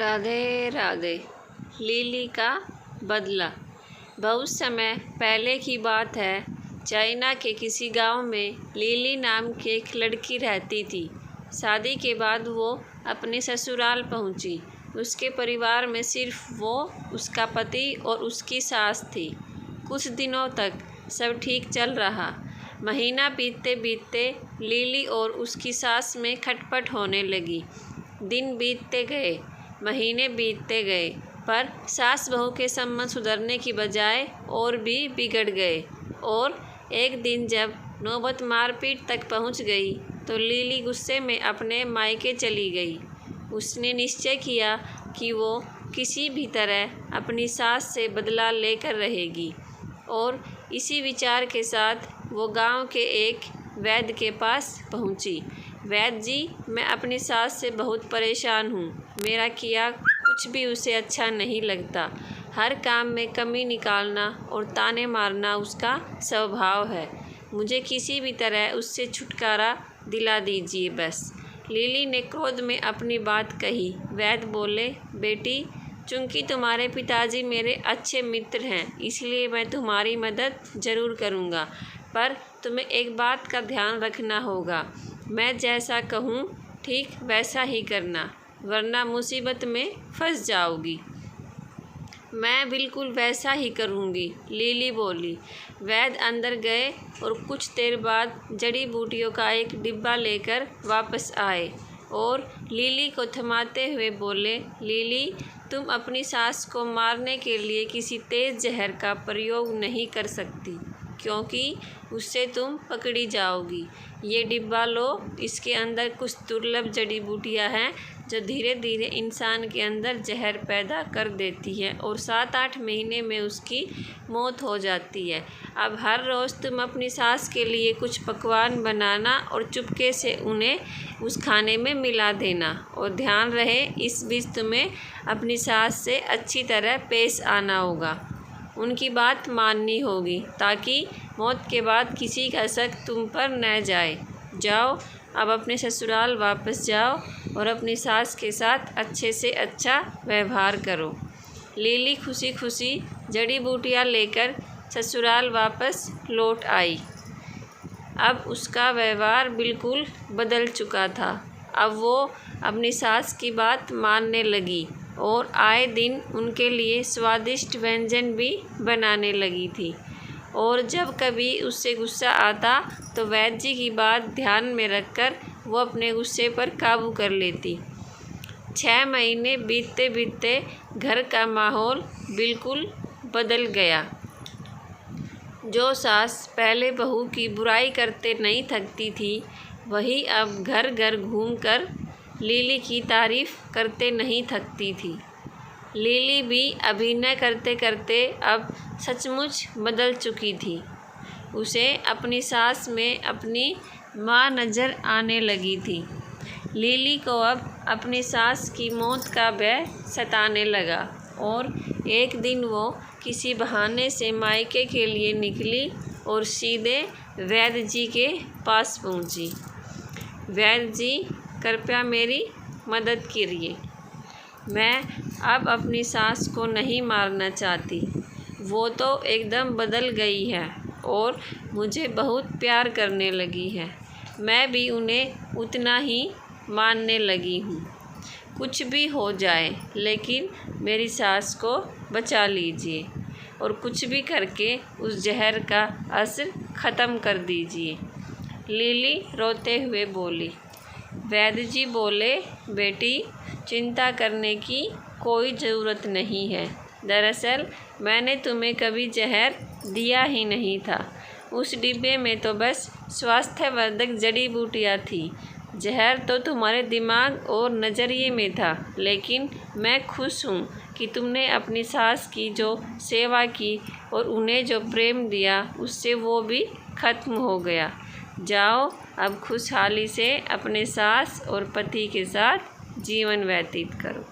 Radhe Radhe. Lily का बदला। बहुत समय पहले की बात है। चाइना के किसी गांव में लिली नाम की एक लड़की रहती थी। शादी के बाद वो अपने ससुराल पहुंची। उसके परिवार में सिर्फ वो, उसका पति और उसकी सास थी। कुछ दिनों तक सब ठीक चल रहा। महीना बीतते बीतते लिली और उसकी सास में खटपट होने लगी। दिन बीतते गए, महीने बीतते गए, पर सास बहू के संबंध सुधरने की बजाय और भी बिगड़ गए। और एक दिन जब नौबत मारपीट तक पहुंच गई तो लिली गुस्से में अपने मायके चली गई। उसने निश्चय किया कि वो किसी भी तरह अपनी सास से बदला लेकर रहेगी। और इसी विचार के साथ वो गांव के एक वैद्य के पास पहुंची। वैद्य जी, मैं अपनी सास से बहुत परेशान हूँ। मेरा किया कुछ भी उसे अच्छा नहीं लगता। हर काम में कमी निकालना और ताने मारना उसका स्वभाव है। मुझे किसी भी तरह उससे छुटकारा दिला दीजिए बस। लिली ने क्रोध में अपनी बात कही। वैद्य बोले, बेटी, चूँकि तुम्हारे पिताजी मेरे अच्छे मित्र हैं, इसलिए मैं तुम्हारी मदद ज़रूर करूँगा। पर तुम्हें एक बात का ध्यान रखना होगा। मैं जैसा कहूँ ठीक वैसा ही करना, वरना मुसीबत में फंस जाओगी। मैं बिल्कुल वैसा ही करूँगी, लिली बोली। वैद्य अंदर गए और कुछ देर बाद जड़ी बूटियों का एक डिब्बा लेकर वापस आए और लिली को थमाते हुए बोले, लिली, तुम अपनी सास को मारने के लिए किसी तेज़ जहर का प्रयोग नहीं कर सकती, क्योंकि उससे तुम पकड़ी जाओगी। ये डिब्बा लो, इसके अंदर कुछ दुर्लभ जड़ी बूटियाँ हैं जो धीरे धीरे इंसान के अंदर जहर पैदा कर देती है और 7-8 महीने में उसकी मौत हो जाती है। अब हर रोज़ तुम अपनी सास के लिए कुछ पकवान बनाना और चुपके से उन्हें उस खाने में मिला देना। और ध्यान रहे, इस बीच तुम्हें अपनी सास से अच्छी तरह पेश आना होगा। उनकी बात माननी होगी ताकि मौत के बाद किसी का शक तुम पर न जाए। जाओ, अब अपने ससुराल वापस जाओ और अपनी सास के साथ अच्छे से अच्छा व्यवहार करो। लिली खुशी खुशी जड़ी बूटियाँ लेकर ससुराल वापस लौट आई। अब उसका व्यवहार बिल्कुल बदल चुका था। अब वो अपनी सास की बात मानने लगी और आए दिन उनके लिए स्वादिष्ट व्यंजन भी बनाने लगी थी। और जब कभी उससे गुस्सा आता तो वैद्य जी की बात ध्यान में रखकर वो अपने गुस्से पर काबू कर लेती। 6 महीने बीतते बीतते घर का माहौल बिल्कुल बदल गया। जो सास पहले बहू की बुराई करते नहीं थकती थी, वही अब घर घर घूमकर लिली की तारीफ करते नहीं थकती थी। लिली भी अभिनय करते करते अब सचमुच बदल चुकी थी। उसे अपनी सास में अपनी माँ नज़र आने लगी थी। लिली को अब अपनी सास की मौत का भय सताने लगा और एक दिन वो किसी बहाने से मायके के लिए निकली और सीधे वैद्य जी के पास पहुंची। वैद्य जी, कृपया मेरी मदद करिए। मैं अब अपनी सास को नहीं मारना चाहती। वो तो एकदम बदल गई है और मुझे बहुत प्यार करने लगी है। मैं भी उन्हें उतना ही मानने लगी हूँ। कुछ भी हो जाए, लेकिन मेरी सास को बचा लीजिए और कुछ भी करके उस जहर का असर ख़त्म कर दीजिए। लिली रोते हुए बोली। वैद्य जी बोले, बेटी, चिंता करने की कोई ज़रूरत नहीं है। दरअसल मैंने तुम्हें कभी जहर दिया ही नहीं था। उस डिब्बे में तो बस स्वास्थ्यवर्धक जड़ी बूटियाँ थी। जहर तो तुम्हारे दिमाग और नज़रिए में था। लेकिन मैं खुश हूँ कि तुमने अपनी सास की जो सेवा की और उन्हें जो प्रेम दिया, उससे वो भी ख़त्म हो गया। जाओ, अब खुशहाली से अपने सास और पति के साथ जीवन व्यतीत करो।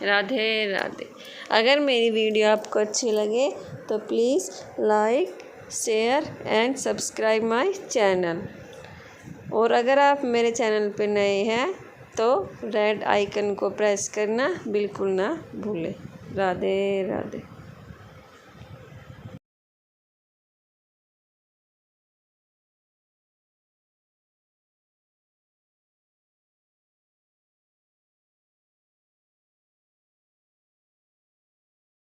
राधे राधे। अगर मेरी वीडियो आपको अच्छी लगे तो please like, share and subscribe my channel. और अगर आप मेरे चैनल पर नए हैं तो रेड आइकन को प्रेस करना बिल्कुल ना भूलें। राधे राधे।